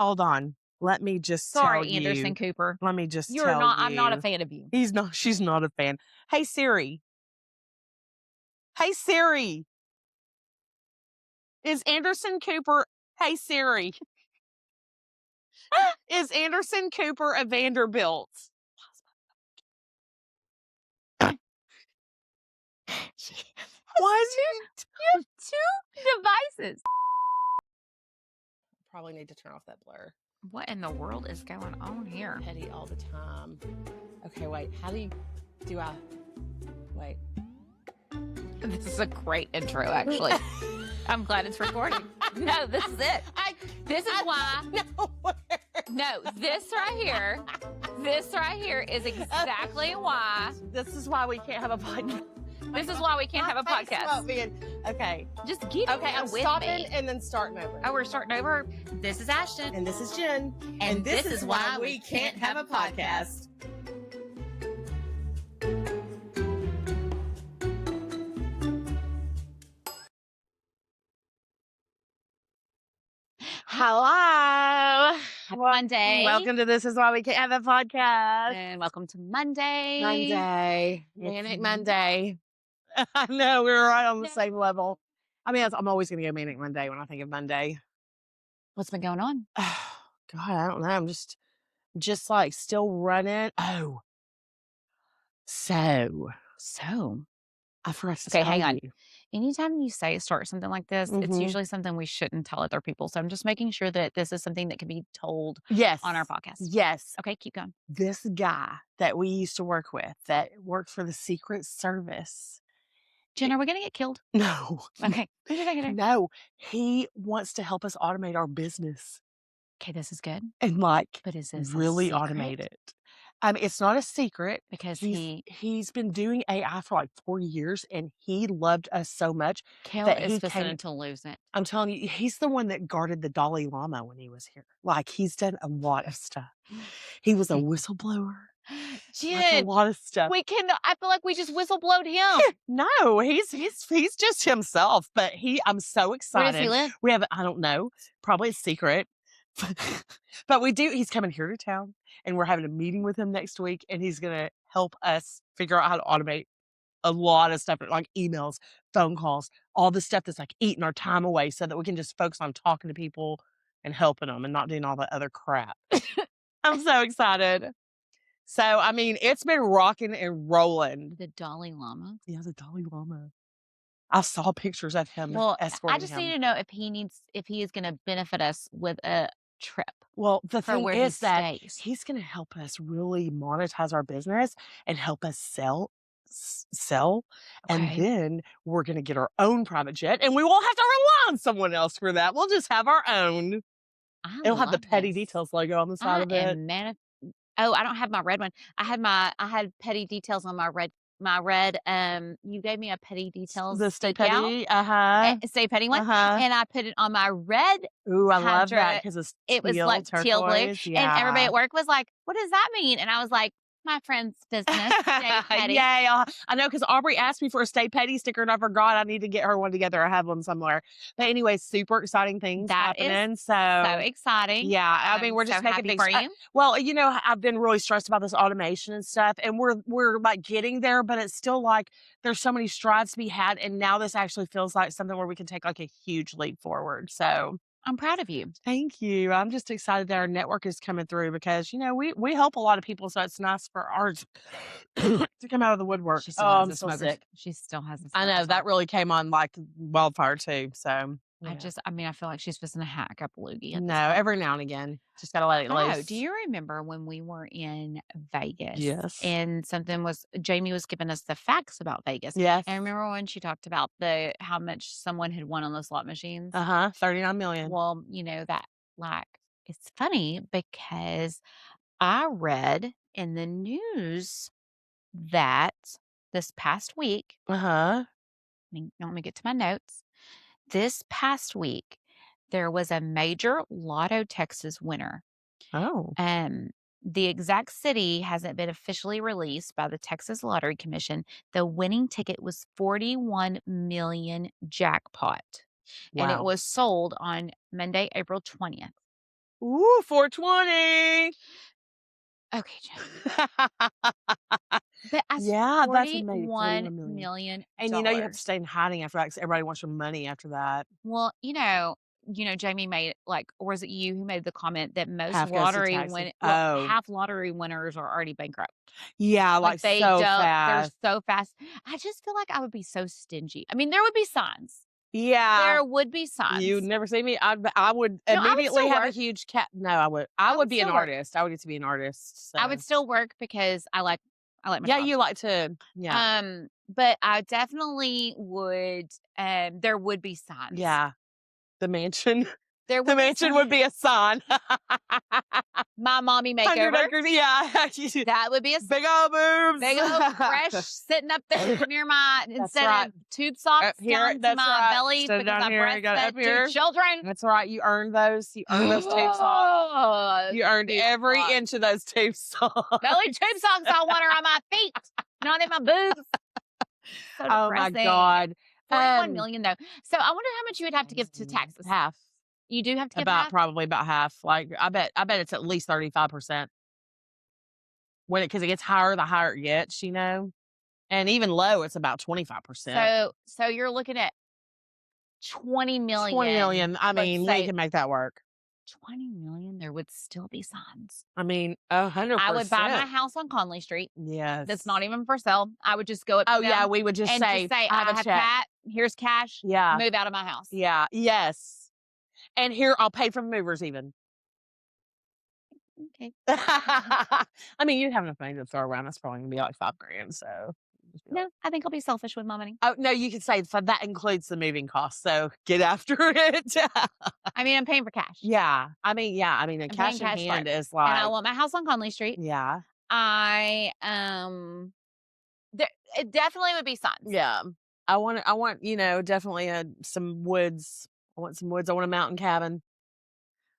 Hold on. Let me just tell Sorry, Anderson you. Cooper. Let me just You're tell not. I'm not a you. fan of you. She's not a fan. Hey Siri. Hey Siri. Is Anderson Cooper Hey Siri. Is Anderson Cooper a Vanderbilt? Why is he? You have two devices. Probably need to turn off that blur. What in the world is going on here? Petty all the time. Okay, wait. How do I wait? This is a great intro, actually. I'm glad it's recording. No, this is it. This is why. No, this right here is exactly why. This is why we can't have a podcast. This is why we can't have a podcast. Okay. Just get Okay, I'm with stopping me. and then starting over. Oh, we're starting over. This is Ashton. And this is Jen. And this is why we can't have a podcast. Hello. Happy Monday. Welcome to This Is Why We Can't Have a Podcast. And welcome to Monday. Monday. Manic Monday. I know, we were right on the same level. I mean, I'm always going to go Manic Monday when I think of Monday. What's been going on? Oh, God, I don't know. I'm just like still running. Oh. So. I forgot to Okay, tell hang on. you. Anytime you start something like this, it's Mhm. usually something we shouldn't tell other people. So I'm just making sure that this is something that can be told Yes. on our podcast. Yes. Okay, keep going. This guy that we used to work with that worked for the Secret Service. Jen, are we going to get killed? No. Okay. Who's your secretary? No. He wants to help us automate our business Okay, this is good. and like But is this really a secret? automate it. It's not a secret Because he's been doing AI for like 4 years and he loved us so much Kale that is he fixing came. to lose it. I'm telling you, he's the one that guarded the Dalai Lama when he was here. Like he's done a lot of stuff. He was a whistleblower. Like a Jen, lot of stuff. I feel like we just whistleblowed him. No, he's just himself. But I'm so excited. Where does he live? I don't know, probably a secret. But he's coming here to town and we're having a meeting with him next week and he's going to help us figure out how to automate a lot of stuff like emails, phone calls, all the stuff that's like eating our time away so that we can just focus on talking to people and helping them and not doing all that other crap. I'm so excited. So, I mean, it's been rocking and rolling. The Dalai Lama? Yeah, the Dalai Lama. I saw pictures of him escorting I just him. need to know if he is going to benefit us with a trip. Well, the for thing where is he that stays. he's going to help us really monetize our business and help us sell. And Okay. then we're going to get our own private jet and we won't have to rely on someone else for that. We'll just have our own. It'll have the Petty Details logo on the side of it. Oh, I don't have my red one. I had Petty Details on my red. You gave me a Petty Details. The Stay Petty. Petty. Stay Petty one. Uh-huh. And I put it on my red. Ooh, I love that because it was like teal blue. Yeah. And everybody at work was like, "What does that mean?" And I was like, "My friend's business." Stay Petty. Yeah, I know because Aubrey asked me for a Stay Petty sticker and I forgot I need to get her one together. I have one somewhere. But anyway, super exciting things happening. So exciting. Yeah, I mean, we're just making things for you. Well, I've been really stressed about this automation and stuff, and we're like getting there, but it's still like there's so many strides to be had, and now this actually feels like something where we can take like a huge leap forward. So I'm proud of you. thank you. I'm just excited that our network is coming through because we help a lot of people, so it's nice for ours to come out of the woodwork. I'm so sick. She still has. I know that really came on like wildfire too. So. Yeah. I feel like she's fixing to hack up a loogie. No, every now and again. Just got to let it loose. Do you remember when we were in Vegas? Yes. And Jamie was giving us the facts about Vegas. Yes. And remember when she talked about how much someone had won on the slot machines? 39 million. Well, it's funny because I read in the news that this past week, let me get to my notes. This past week, there was a major Lotto Texas winner. Oh. The exact city hasn't been officially released by the Texas Lottery Commission. The winning ticket was 41 million jackpot. Wow. And it was sold on Monday, April 20th. Ooh, 420. Okay, Jamie. But as Yeah, that's amazing. $41 $41,000,000. million. And you know you have to stay in hiding after that 'cause everybody wants your money after that. Well, Jamie made like, or was it you who made the comment that most Half goes to lottery taxes. win well, Oh. half lottery winners are already bankrupt. Yeah, Like like, so they're fast. so fast. I just feel like I would be so stingy. I mean, there would be signs. Yeah. There would be You'd signs. never see me. I would No, I would immediately still have a work. huge cat. No, I I would would be an still work. artist. I would get to be an artist, I would so. still work because I like my Yeah, job. you like to yeah. But I definitely would, there would be signs. Yeah. The mansion. There The would be mansion signs. would be a sign. My mommy 100 makeover. acres, yeah. That would be a Big old boobs. big old fresh sitting up there near my That's instead right. of tube socks Up here, down to that's my right. belly Stood because down I here and got breastfed up 2 here. children. That's right. You earned those. You earned those tube socks. You earned Tube every socks. inch of those tube socks. The only tube socks I want are on my feet, not in my boobs. So Oh my depressing. God. 41 million though. So I wonder how much you would have to give to taxes. Half. You do have to give About half? probably about half. Like I bet it's at least 35%. When because it gets higher, the higher it gets, you know? And even low, it's about 25%. So you're looking at 20 20 million. million. I Let's mean, we say can make that work. 20 million, there would still be signs. I mean, I would buy my 100%. house on Conley Street. Yes. That's not even for sale. I would just go up to Oh, yeah, them we would just and say, just say, "I have I a have check." cat. Here's cash. Yeah. Move out of my house. Yeah. Yes. And here, I'll pay for the movers even. Okay. I mean, you'd have enough money to throw around. That's probably gonna be like 5 grand. So, just be like, No, I think I'll be selfish with my money. oh no, you could say so that includes the moving costs. So get after it. I mean, I'm paying for cash. Yeah. I mean, yeah. I mean, a I'm paying cash in cash for hand it. is And I like, want my house on Conley Street. yeah, I there it definitely would be signs. yeah. I want, definitely some woods. I want some woods. I want a mountain cabin.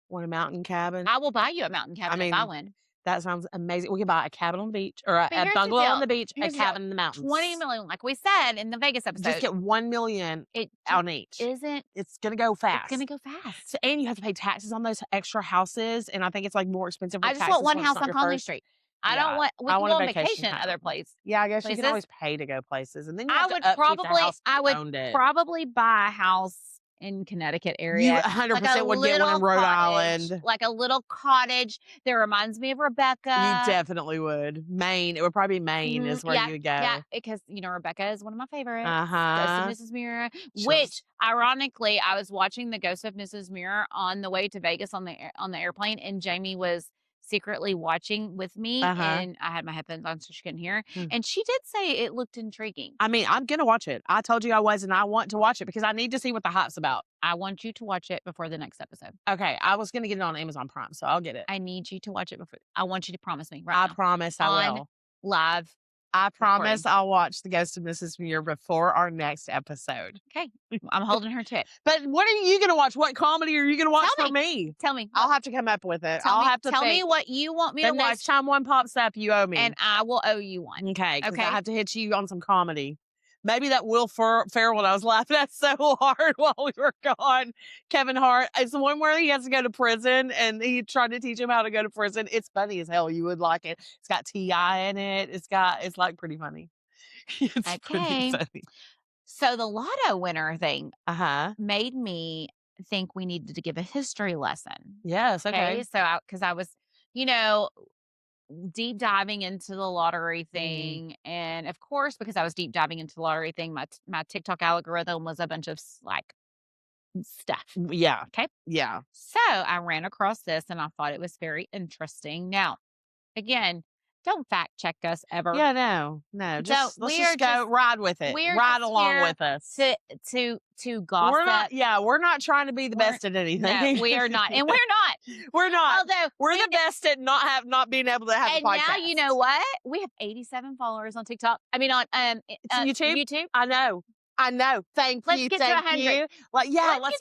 Want a mountain cabin. I will buy you a mountain cabin if I mean, win. That sounds amazing. We could buy a cabin on the beach or But a here's the bungalow on deal. the beach, a Here's the deal. cabin in the mountains. 20 million, like we said in the Vegas episode. Just get 1 million it on each. isn't. It's gonna go It's fast. gonna go fast. So, and you have to pay taxes on those extra houses, and I think it's like more expensive. I With just want taxes one when it's house not on your Conley first. Street. I Yeah, don't want. We I can want go a on vacation vacation at home. other places. Yeah, I guess you can always Places. pay to go places, and then you I have to would upkeep the house if I you would owned it. probably buy a house in Connecticut You area, like a 100% would get one in little Rhode cottage, Island. like a little cottage that reminds me of You Rebecca. definitely would. Maine, it would probably be Maine is where Yeah, you would go. yeah, because Rebecca is one of my favorites. Ghost Uh-huh. of Mrs. Mirror, Sure. which ironically, I was watching the Ghost of Mrs. Mirror on the way to Vegas on the airplane, and Jamie was secretly watching with me, Uh-huh. and I had my headphones on so she couldn't hear. Hmm. And she did say it looked intriguing. I mean, I'm gonna watch it. I told you I was, and I want to watch it because I need to see what the hype's about. I want you to watch it before the next episode. Okay, I was gonna get it on Amazon Prime, so I'll get it. I need you to watch it before. I want you to promise me right I now. promise I On will. live. I promise recording. I'll watch The Ghost of Mrs. Muir before our next episode. Okay, I'm holding her to it. But what are you gonna watch? What comedy are you gonna watch Tell for me? Tell me. I'll have to come up with it. Tell I'll me, have to tell me think. what you want me The to watch, next time one pops up, you owe me. and I will owe you one. Okay, because I Okay. have to hit you on some comedy. Maybe that Will Ferrell one I was laughing at so hard while we were gone. Kevin Hart. It's the one where he has to go to prison and he tried to teach him how to go to prison. It's funny as hell. You would like it. It's got T.I. in it. It's like pretty funny. It's pretty Okay. funny. So the lotto winner thing Uh-huh. made me think we needed to give a history lesson. Yes, okay. So because I was, deep diving into the lottery thing, and of course, because I was deep diving into the lottery thing, my TikTok algorithm was a bunch of like stuff. Yeah. Okay. Yeah. So I ran across this, and I thought it was very interesting. Now, again, don't fact check us ever. Yeah, no. Let's just go ride with it. Ride along with us. To gossip. We're not trying to be the best at anything. No, we are not. And we're not. We're not. Although we're the best at not being able to have a podcast. And now you know what? We have 87 followers on TikTok. I mean on YouTube. I know. Thank you. Let's get to 100. You. Let's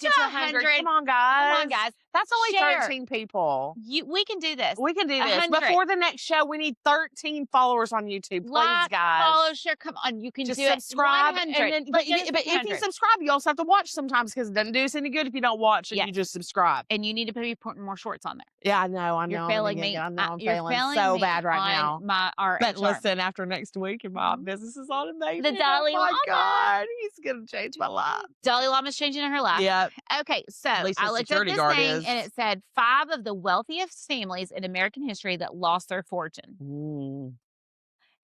get to 100. Come on, guys. That's only Share. 13 people. We can do this. We can do this. 100. Before the next show, we need 13 followers on YouTube. Please, Like, guys. follow, share. Come on, you can Just do it. subscribe. 100. And then, Let's get us but to if you 100. subscribe, you also have to watch sometimes because it doesn't do us any good if you don't watch and you Yes. just subscribe. And you need to be putting more shorts on there. Yeah, I know. You're I'm failing gonna me. get- I know I'm You're failing failing so me bad right on now. our But HR. listen, after next week, if my Mhm. business is on amazing, The Dalai oh my Lama. God, he's gonna change my life. Dalai Lama's changing her life. Yeah. Okay, so At least I his looked up security this guard thing is. and it said 5 of the wealthiest families in American history that lost their fortune. Mm.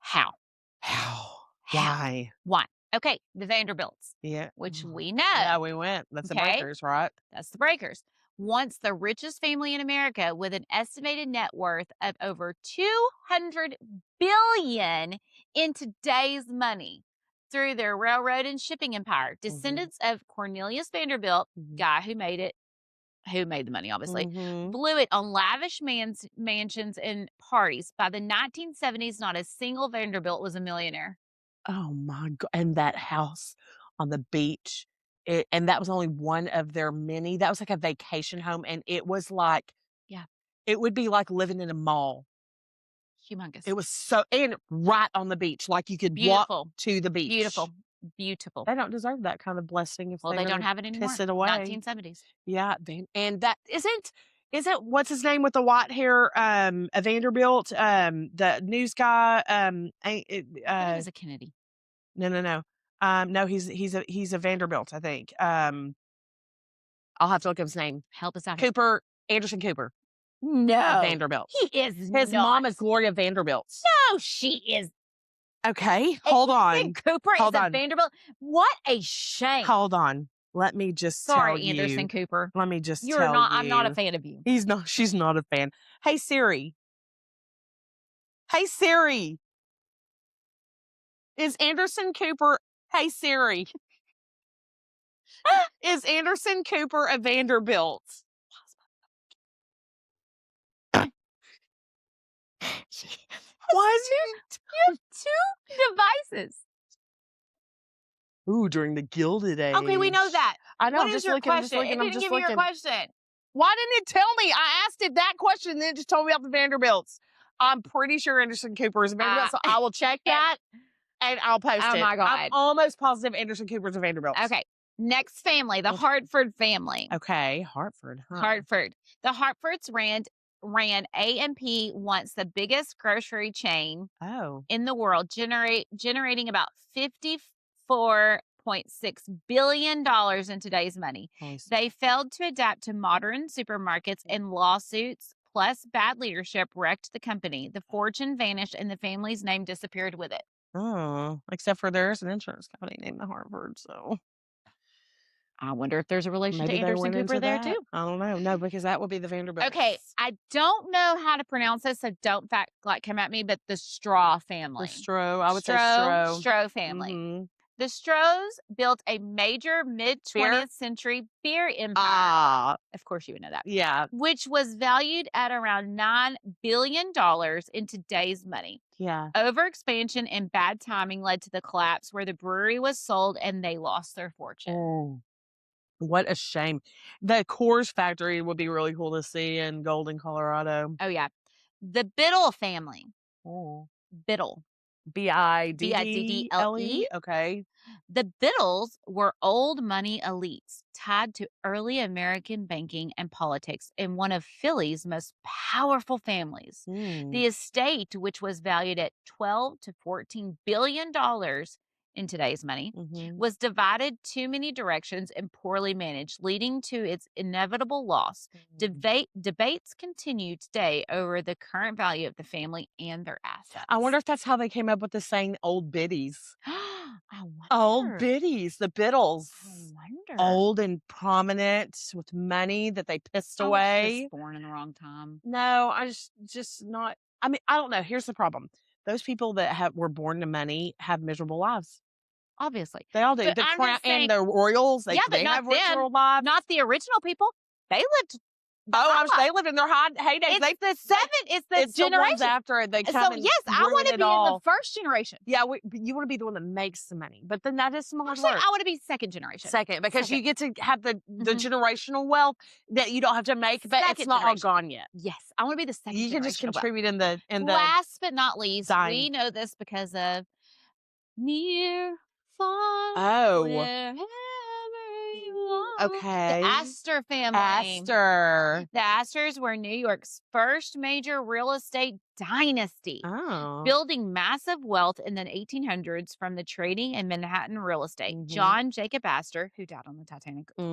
How? How? How? Why? Okay, the Vanderbilts, Yeah. which we know. Yeah, we went. That's the Okay. Breakers, right? That's the Breakers. Once the richest family in America with an estimated net worth of over $200 billion in today's money through their railroad and shipping empire. Descendants of Cornelius Vanderbilt, guy who made the money, obviously, blew it on lavish mansions and parties. By the 1970s, not a single Vanderbilt was a millionaire. Oh my God. And that house on the beach. And that was only one of their many. That was like a vacation home. And it was like, Yeah. it would be like living in a mall. Humongous. It was so, and right on the beach. Like you could Beautiful. walk to the beach. Beautiful. Beautiful. They don't deserve that kind of blessing if Well, they they don't really have it anymore. piss it away. 1970s. Yeah, and that isn't what's his name with the white hair, a Vanderbilt, the news guy, It was a Kennedy. no. No, he's a Vanderbilt, I think. I'll have to look up his name. Help us out. Cooper, Anderson Cooper. No. Vanderbilt. He is His not. mom is Gloria Vanderbilt. No, she is. Okay, hold on. Cooper Hold is a on. Vanderbilt. What a shame. Hold on. Let me just Sorry, tell Anderson you. Cooper. Let me just You're tell not. you. I'm not a fan of you. She's not a fan. Hey Siri. Hey Siri. Is Anderson Cooper Hey Siri. Is Anderson Cooper a Vanderbilt? Why is you have two devices? Ooh, during the Gilded Age. Okay, we know that. I know. What I'm is just your looking. I'm just question? looking. It I'm didn't just give me your looking. question. Why didn't it tell me? I asked it that question, and then it just told me about the Vanderbilts. I'm pretty sure Anderson Cooper is a Vanderbilt, so I will check that and I'll post it. Oh my God. I'm almost positive Anderson Cooper is a Vanderbilt. Okay. Next family, the Hartford family. Okay, Hartford. Huh? Hartford. The Hartfords ran A&P, once the biggest grocery chain in the world, generating about $54.6 billion in today's money. Nice. They failed to adapt to modern supermarkets, and lawsuits plus bad leadership wrecked the company. The fortune vanished and the family's name disappeared with it. Oh, except for there's an insurance company named the Hartford, so I wonder if there's a relation maybe to Anderson Cooper there too. I don't know. No, because that would be the Vanderbilts. Okay, I don't know how to pronounce this, so don't come at me, but the Straw family. The Stroh. I would say Stroh. Stroh family. The Strohs built a major mid-20th century beer empire. Of course you would know that. Yeah. Which was valued at around $9 billion in today's money. Yeah. Overexpansion and bad timing led to the collapse, where the brewery was sold and they lost their fortune. Oh. What a shame. The Coors factory would be really cool to see in Golden, Colorado. Oh, yeah. The Biddle family. Oh. Biddle. Biddle. Okay. The Biddles were old money elites tied to early American banking and politics, and one of Philly's most powerful families. The estate, which was valued at $12 to $14 billion in today's money, was divided too many directions and poorly managed, leading to its inevitable loss. Debates continue today over the current value of the family and their assets. I wonder if that's how they came up with the saying "old biddies." I wonder. Old biddies, the Biddles. I wonder. Old and prominent with money that they pissed away. I was born in the wrong time. No, I just not. I mean, I don't know. Here's the problem: those people that were born to money have miserable lives. Obviously, they all do. But The I'm crown just saying, and the royals, they but not have miserable them. lives. Not the original people. They lived They lived in their heydays. It's the It's the ones generation. after it, they come So, and yes, I ruin wanna it be in the all. first generation. Yeah, you wanna be the one that makes the money, but then that is some hard Actually, work. I wanna be second generation. Second, because you get to have the Mhm. generational wealth that you don't have to make, but it's Second not all generation. gone yet. Yes, I wanna be the second You can just generation of wealth. contribute in the Last but not least, dying. we know this because of near, far, Oh, wherever you are. The okay. Astor family. Astor. The Astors were New York's first major real estate dynasty, Oh. building massive wealth in the 1800s from the trading in Manhattan real estate. Mhm. John Jacob Astor, who died on the Titanic, and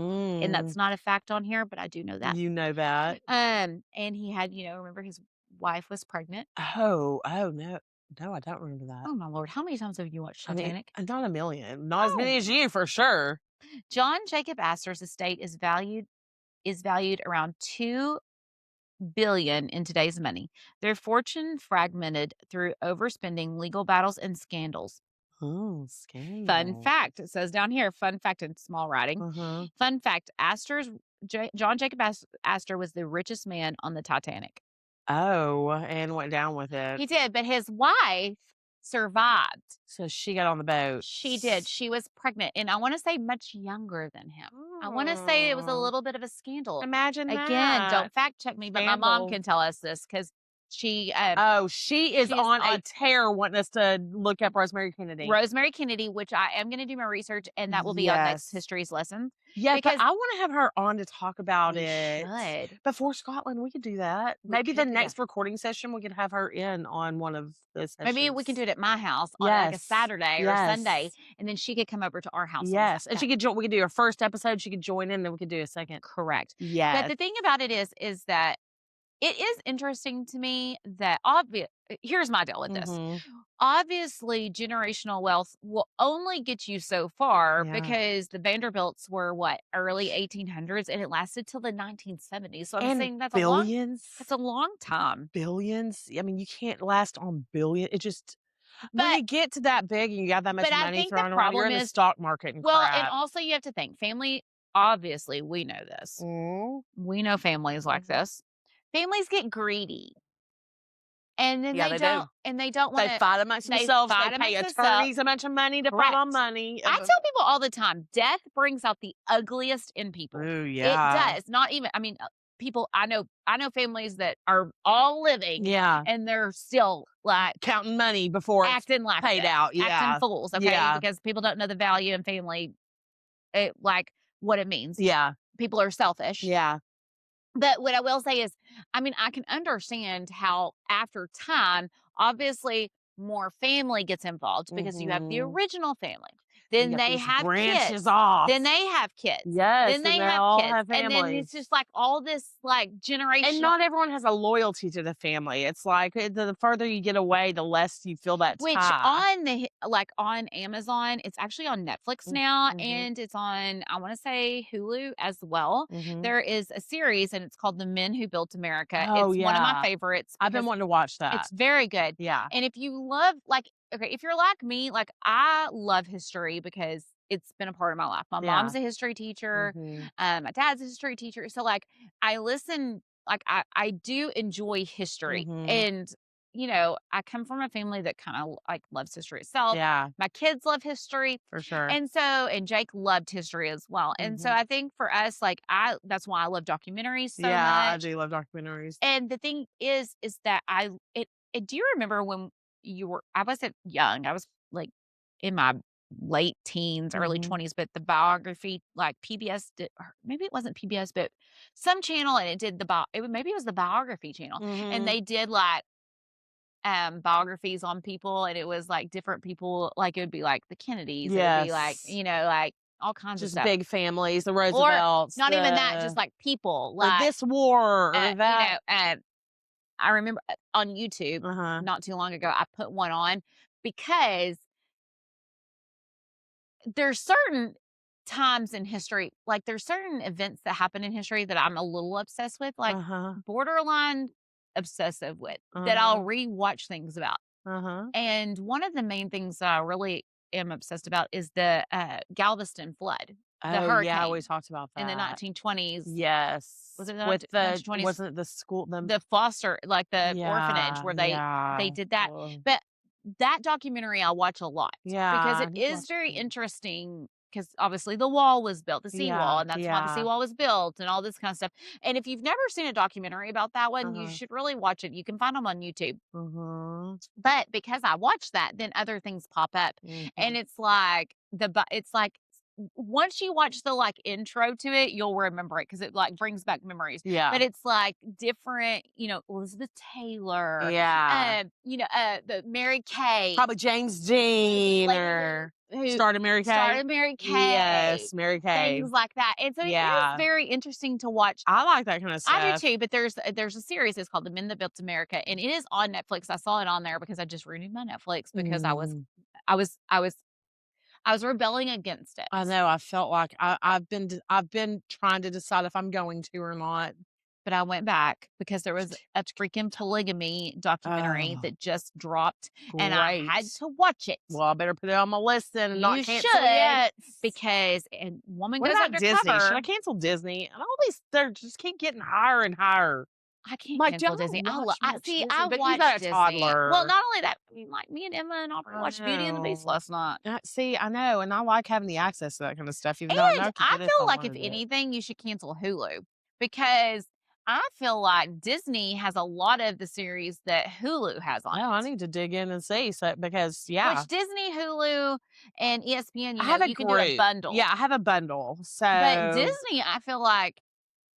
Mm. that's not a fact on here, but I do know that. You know that. And he had, remember his wife was pregnant. Oh, no. No, I don't remember that. Oh my lord, how many times have you watched I mean, Titanic? not a million. Not as Oh, many as you for sure. John Jacob Astor's estate is valued around 2 billion in today's money. Their fortune fragmented through overspending, legal battles, and scandals. Oh, Fun scandal. fact, it says down here, fun fact in small writing. Uh-huh. Fun fact, John Jacob Astor was the richest man on the Titanic. Oh, and went down with it. He did, but his wife survived. So she got on the boat. She did. She was pregnant, and I wanna say much younger than him. I wanna say it was a Oh, little bit of a scandal. imagine Again, that. don't fact check me, but my mom Scandal. can tell us this because she, Oh, she is she's on a on tear wanting us to look up Rosemary Kennedy. Rosemary Kennedy, which I am gonna do my research, and that will be on next Yes. history's lesson Yes, but because I wanna have her on to talk about we it should. before Scotland. We could do that. We Maybe the could do that. next recording session, we could have her in on one of the Maybe we can do sessions. it at my house on, like, a Yes. Saturday or Sunday, Yes. and then she could come over to our house on Yes, and she could join. We could do her first episode, she could join in, then we could do a second. correct. But Yes. the thing about it is that it is interesting to me that here's my deal with this. Mhm. Obviously, generational wealth will only get you so far Yeah. because the Vanderbilts were what, early 1800s, and it lasted till the 1970s. So I'm And saying that's billions, a long time. billions. I mean, you can't last on billion it just when But you get to that big and you got that much I money think the thrown around, you're problem in the is, stock market and well, and crap. also you have to think family. Obviously, we know this. Mm. We know families like Mhm. this. Families get greedy, and then Yeah, they do. they don't want They to. fight amongst They themselves, they fight pay amongst themselves. attorneys a bunch of money to fight on Correct. money. I tell people all the time, death brings out the ugliest in people. Ooh, It yeah. does. Not even, I mean, people I know families that are all living Yeah. and they're still like Counting money before it's acting like paid this, out. acting Yeah. fools, okay? Yeah. Because people don't know the value in family, like what it means. Yeah. People are selfish. Yeah. But what I will say is, I mean, I can understand how after time, obviously more family gets involved because you have the Mhm. original family. You Then got they these have branches kids. off. Then they have kids. Yes, Then and they they have all kids. have And then it's families. just like all this like And generational, not everyone has a loyalty to the family. It's like, the further you get away, the less you feel that which tie. on like on Amazon, it's actually on Netflix now, Mhm. and it's on, I want to say, Hulu as well. Mhm. There is a series and it's called The Men Who Built America. Oh, It's one of my yeah. favorites I've been because wanting to watch it's that. very good. Yeah. And if you love, like, okay, if you're like me, like, I love history because it's been a part of my life. My Yeah. mom's a history teacher. Mhm. My dad's a history teacher. So, like, I listen, like, I do enjoy history. Mhm. And, I come from a family that kind of like loves history itself. Yeah, My kids love history. for sure. And Jake loved history as well. And so Mhm. I think for us, like, that's why I love documentaries so Yeah, I much. do love documentaries. And the thing is that do you remember when I wasn't young, I was, like, in my late teens, early Mhm. 20s, but the biography, like, PBS did, or maybe it wasn't PBS, but some channel, and it did maybe it was the biography channel, and Mhm. they did, like, biographies on people, and it was, like, different people, like, it would be, like, the Kennedys, it would be, like, Yes. like, all kinds of Just stuff. big families, the Or Roosevelts, not even that, just, the like, people, or like, this war or uh, you that. know, um I remember, on YouTube Uh-huh. not too long ago, I put one on because there's certain times in history, like there's certain events that happen in history that I'm a little obsessed with, like Uh-huh. borderline obsessive with, that I'll Uh-huh. rewatch things about. Uh-huh. And one of the main things that I really am obsessed about is the Galveston flood. the Oh, yeah, we hurricane talked about in the that. 1920s. Was Yes. it the With the 1920s? wasn't it the school The foster like, the orphanage yeah, where they yeah. did that. Oh, But that documentary I watch a lot because yeah, I it need to is watch very that. interesting. Because obviously the wall was built, the seawall, Yeah, and that's why the yeah. seawall was built and all this kind of stuff. And if you've never seen a documentary about that one, you Uh-huh. should really watch it. You can find them on YouTube. Mhm. But because I watched that, then other things pop up, and Mhm. it's like it's like once you watch the like intro to it, you'll remember it because it like brings back memories. Yeah. But it's like different, Elizabeth Taylor, Yeah. the Mary Kay, Probably James Dean lady or who started Mary Kay. started Mary Kay, Yes, Mary Kay. things like that. And so it is Yeah. very interesting to watch. I like that kinda I do stuff. too, but there's a series, it's called The Men That Built America, and it is on Netflix. I saw it on there because I just renewed my Netflix because Mm. I was I was I was rebelling against it. I know, I felt like I've been trying to decide if I'm going to or not. But I went back because there was a freaking polygamy documentary Oh, that just dropped, and I had great. to watch it. Well, I better put it on my list then and not You cancel should, yet. because a woman What goes about Disney? Should I undercover. cancel Disney? And all these they just keep getting higher and higher. I I'm can't like, "Do cancel I Disney. watch I much see, Disney?" I But you watch got a Disney. Well, toddler. not only that, I mean, like, me and Emma and Aubrey I watched Beauty and the Beast know. last night. See, I know, and I like having the access to that kind of stuff, even though I know And I could I get it if I feel like if wanted it. anything, you should cancel Hulu, because I feel like Disney has a lot of the series that Hulu has on No, I it. need to dig in and see, so because yeah. Which Disney, Hulu, and ESPN, I have a you can do a group. bundle. Yeah, I have a bundle, But so Disney, I feel like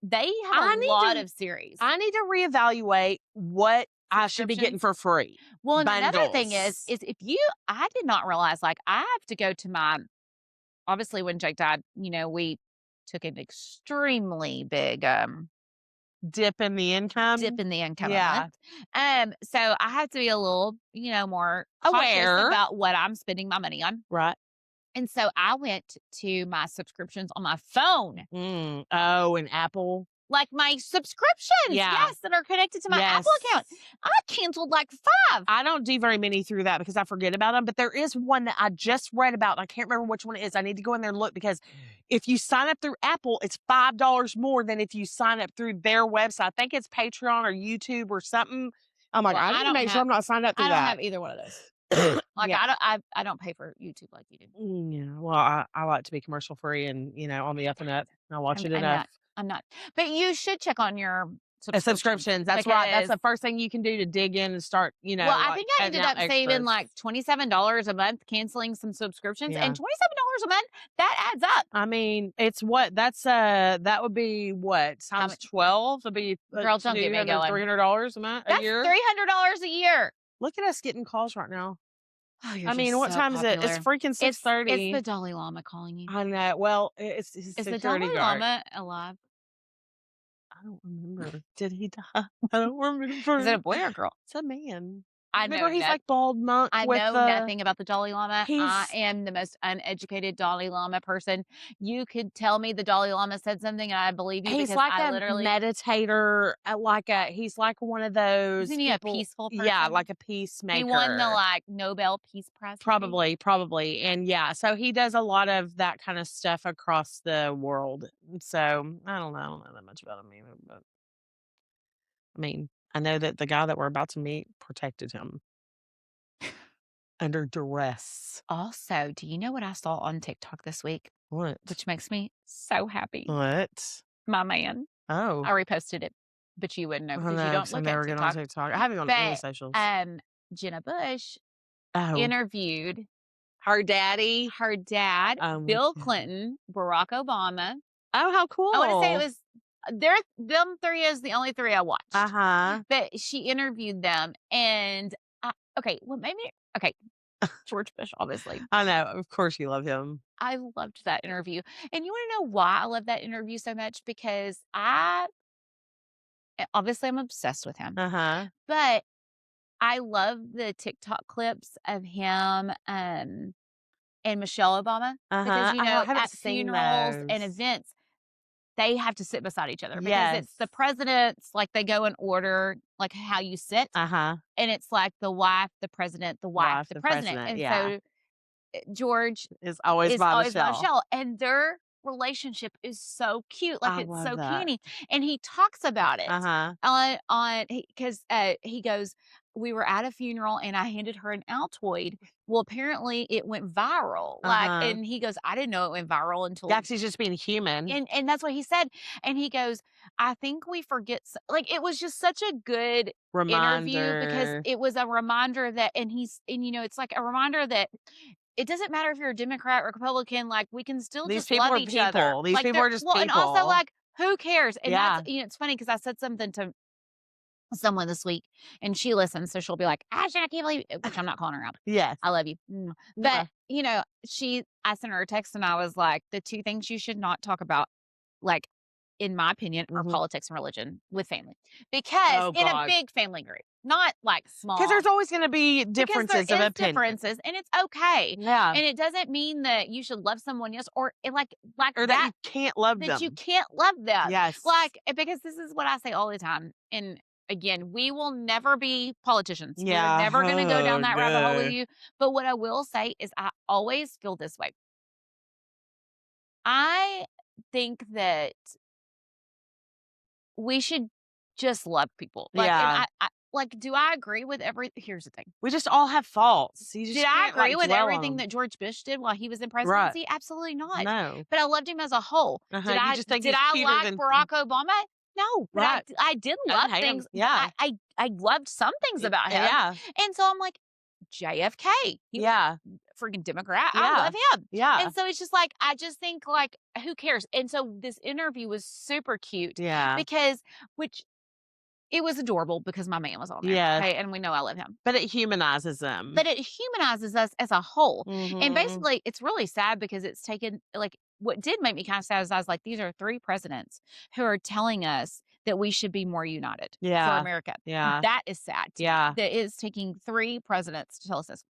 they have a I need lot to of series. I need to reevaluate what I should be getting Subscriptions. for free. Well, and another thing Bundles. is if you I did not realize, like, I have to go to my obviously, when Jake died, we took an extremely big, Dip in the dip income? in the income a month. Yeah. So I have to be a little, more cautious Aware. about what I'm spending my money on. Right. And so I went to my subscriptions on my phone, Oh, and Apple? like my subscriptions, Yeah. yes, that are connected to my Apple account. Yes. I canceled like 5. I don't do very many through that because I forget about them, but there is one that I just read about, and I can't remember which one it is. I need to go in there and look because if you sign up through Apple, it's $5 more than if you sign up through their website. I think it's Patreon or YouTube or something. I'm like, Well, I need to make sure I'm not signed up I through don't that. have either one of those. Like, Yeah. I don't pay for YouTube like you do. Yeah. Well, I like to be commercial free and, on the up and up. I watch it I'm enough. not. I'm not. But you should check on your Subscriptions. That's right. That's because the first thing you can do to dig in and start, well, I like think I cutting ended out up saving extras. like $27 a month canceling some subscriptions, and Yeah. $27 a month, that adds up. I mean, it's what that would be what How times much 12 would be girl, don't get me going. $300 a month a That's year. $300 a year. Look at us getting calls right now. Oh, you're I mean, just what so time is it? It's popular. freaking It's 6:30. the Dalai Lama calling you. I know. Well, it's his Is the security Dalai guard. Lama alive? I don't remember. Did he die? I don't Is it remember. a boy or girl? It's a man. I Remember, know he's no like bald monk I with know the. nothing about the Dalai Lama. I He's am the most uneducated Dalai Lama person. You could tell me the Dalai Lama said something and I believe you He's because like I a literally meditator, he's like one of those isn't he a people. peaceful Yeah, person? like a He won the, peacemaker. like, Nobel Peace Prize, maybe? Probably, and yeah, so he does a lot of that kind of stuff across the world. So I don't know that much about him either, but I mean, I know that the guy that we're about to meet protected him under duress. Also, do you know what I saw on TikTok this week, What? which makes me so happy? What? My man. Oh, I reposted it, but you wouldn't know I don't because you know don't because I look at never get on TikTok. TikTok. I haven't on any But, socials. Jenna Bush Oh, interviewed her daddy. her dad, Oh my Bill god. Clinton, Barack Obama. Oh, how I wanna say it cool. was them 3 is the only 3 I Uh watched, huh. but she interviewed them, and okay, what made me okay, George Bush, obviously. I know. Of course, you love him. I loved that interview, and you wanna know why I love that interview so much? Because obviously, I'm obsessed with him, Uh huh. but I love the TikTok clips of him, and Michelle Obama Uh because, huh. Oh, I haven't at seen funerals those. and events, they have to sit beside each other because Yes. it's the presidents, like, they go in order, like, how you sit, Uh huh. and it's like the wife, the president, the wife, Wife, the the president, president. and Yeah, so, George is always is by always by Michelle. Michelle, and relationship is so cute. Like, I it's love so that. canny. And he talks about it Uh-huh. because he goes, we were at a funeral and I handed her an Altoid. Well, apparently it went viral. Like, Uh-huh. and he goes, I didn't know it went viral Yeah, until 'cause he's just being human. and that's what he said, and he goes, "I think we forget s" like, it was just such a good interview because Reminder. it was a reminder that and, it's like a reminder that it doesn't matter if you're a Democrat or Republican, like, we can still These just people love are each other. people. These Like, people they're are just well, and also, people. like, who cares? And that's Yeah. it's funny because I said something to someone this week, and she listens, so she'll be like, "Ashley, I can't believe" which I'm not calling her out. Yes. I love you. But, No. I sent her a text and I was like, "The 2 things you should not talk about, like, in my opinion, are Mhm. politics and religion with family." Because Oh in a god. big family group, not like 'Cause small, there's always gonna be because there differences of is opinion. differences and it's okay. Yeah. And it doesn't mean that you should love someone else or like Or that that you can't love that you them. can't love them. Yes. Like, because this is what I say all the time. And again, we will never be politicians. We are Yeah. never going to go down Oh, that rabbit hole with no. you. But what I will say is I always feel this way. I think that we should just love people. Like, and Yeah. do I agree with here's the thing. We just all have faults. You Did just I can't, agree like, with dwell on everything 'em. that George Bush did while he was in Right. presidency? Absolutely not. No. But I loved him as a whole. Uh-huh. Did You I just think did he's I cuter like than Barack Obama? No, but right. I did I didn't love hate him. things. Yeah. I loved some things about him. Yeah. And so I'm like, JFK, he was Yeah. a freaking Democrat. I Yeah. love him. Yeah. And so it's just like, I just think like, who cares? And so this interview was super cute Yeah. because, which it was adorable because my man was on there. Yes. Okay. And we know I love him. But it humanizes them. But it humanizes us as a whole. And Mhm. basically, it's really sad because it's taken like what did make me kind of sad is I was like, these are 3 presidents who are telling us that we should be more united for Yeah. America. Yeah. That is sad to me. Yeah. That is taking 3 presidents to tell us this.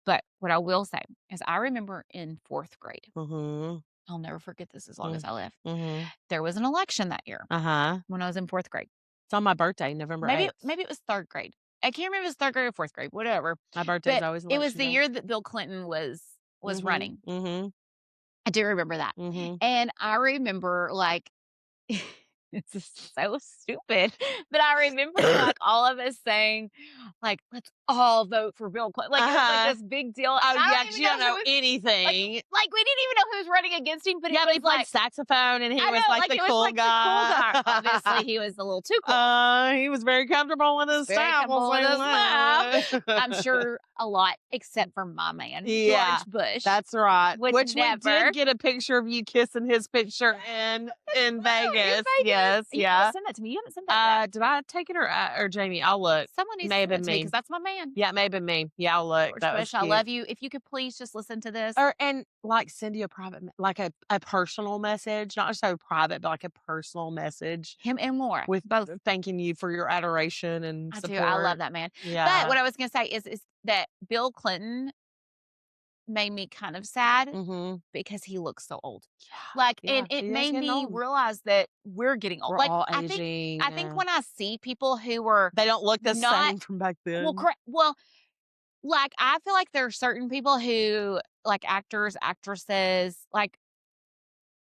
But what I will say is I remember in 4th grade, Mhm. I'll never forget this as long as Mm. I live. Mhm. There was an election that year Uh-huh. when I was in 4th grade. It's on my birthday, November Maybe 8th. it was 3rd grade. I can't remember if it was 3rd grade or 4th grade, whatever. My birthday's But always it was election the day. year that Bill Clinton was Mhm. running. Mhm. I do remember that. Mhm. And I remember, like it's just so stupid, but I remember, like, all of us saying, like, "Let's all vote for Bill Clinton." Like, it was, like, Uh-huh. this big deal. And Oh, I yeah, don't 'cause even you know don't who know was anything. we didn't even know who was running against him, but Yeah, it but he was played like saxophone, and he I was, know, like, like, the it was, cool like, the cool guy. guy. Obviously, he was a little too cool. He was very comfortable with his Very style, comfortable we'll with say his mouth. that. I'm sure a lot except for my man, Yeah, George Bush, that's right. would Which we never did get a picture of you kissing his picture in Vegas. Yes, You gotta yeah. send that to me. You haven't sent that yet. Did I take it or Jamie? I'll look. Someone needs May to have send been that to me me. because that's my man. Yeah, it may have been me. Yeah, I'll look. George That was Bush, I cute. love you. If you could please just listen to this. And like send you a private, like a personal message, not so private, but like a personal message Him and more. with Both. thanking you for your adoration and I do. I love support. that man. But Yeah. what I was gonna say is that Bill Clinton made me kind of sad Mhm. because he looks so old. Yeah. Like, Yeah. and it He is made getting me old. realize that we're getting old. We're Like, all I think aging. when I see people who were They don't look the not same from back well, then. correct. Well, like I feel like there are certain people who, like actors, actresses, like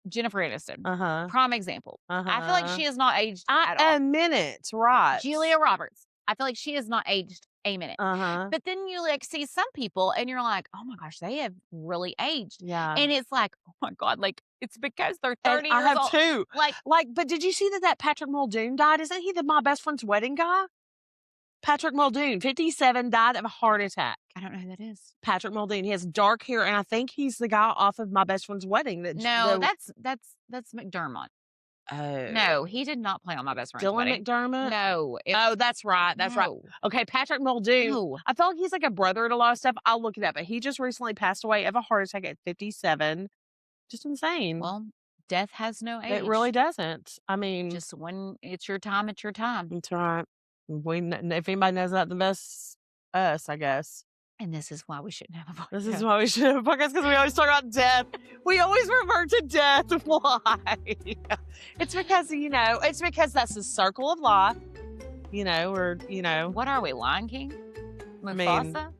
Jennifer Aniston, Uh-huh. prime example. I feel like Uh-huh. she has not aged I at all. a minute, right. Julia Roberts, I feel like she has not aged a minute. Uh-huh. But then you like see some people and you're like, oh my gosh, they have really aged. Yeah. And it's like, oh my God, like it's because they're And 30 I years have old. 2. Like, But did you see that Patrick Muldoon died? Isn't he My Best Friend's Wedding guy? Patrick Muldoon, 57, died of a heart attack. I don't know who that is. Patrick Muldoon. He has dark hair, and I think he's the guy off of My Best Friend's Wedding. No, that's McDermott. Oh. No, he did not play on My Best Friend's Dylan Wedding. McDermott? No. Oh, that's right. That's right. No. Okay, Patrick Muldoon. No. I feel like he's like a brother in a lot of stuff. I'll look it up. But he just recently passed away of a heart attack at 57. Just insane. Well, death has no age. It really doesn't. I mean, Just when it's your time, it's your time. that's right. If anybody knows that the best, us, I guess. And this is why we shouldn't have a podcast. This is why we should have a podcast, because we always talk about death. We always revert to death. Why? It's because, it's because that's the circle of life, or. What are we, Lion King? Mufasa?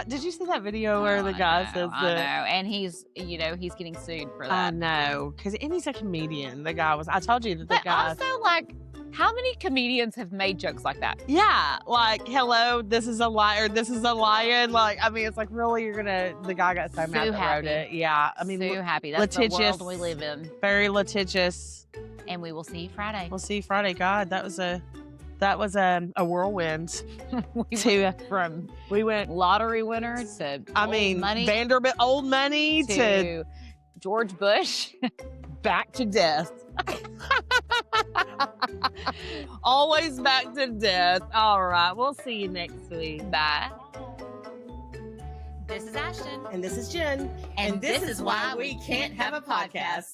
Did you see that video where the guy says I know, and he's getting sued for that. I know, and he's a comedian. The guy was. I told you that the But guy. also, like, how many comedians have made jokes like that? Yeah, like, hello, this is a liar. This is a lion. Like, I mean, it's like, really, you're gonna. The guy got so mad that wrote it. Yeah, I mean, so happy. That's litigious, the world we live in. Very litigious. And we will see you Friday. We'll see you Friday. God, that was a whirlwind. We went lottery winner to money. Vanderbilt old money to George Bush. Back to death. Always back to death. All right. We'll see you next week. Bye. This is Ashton. And this is Jen. And this is why we can't have a podcast.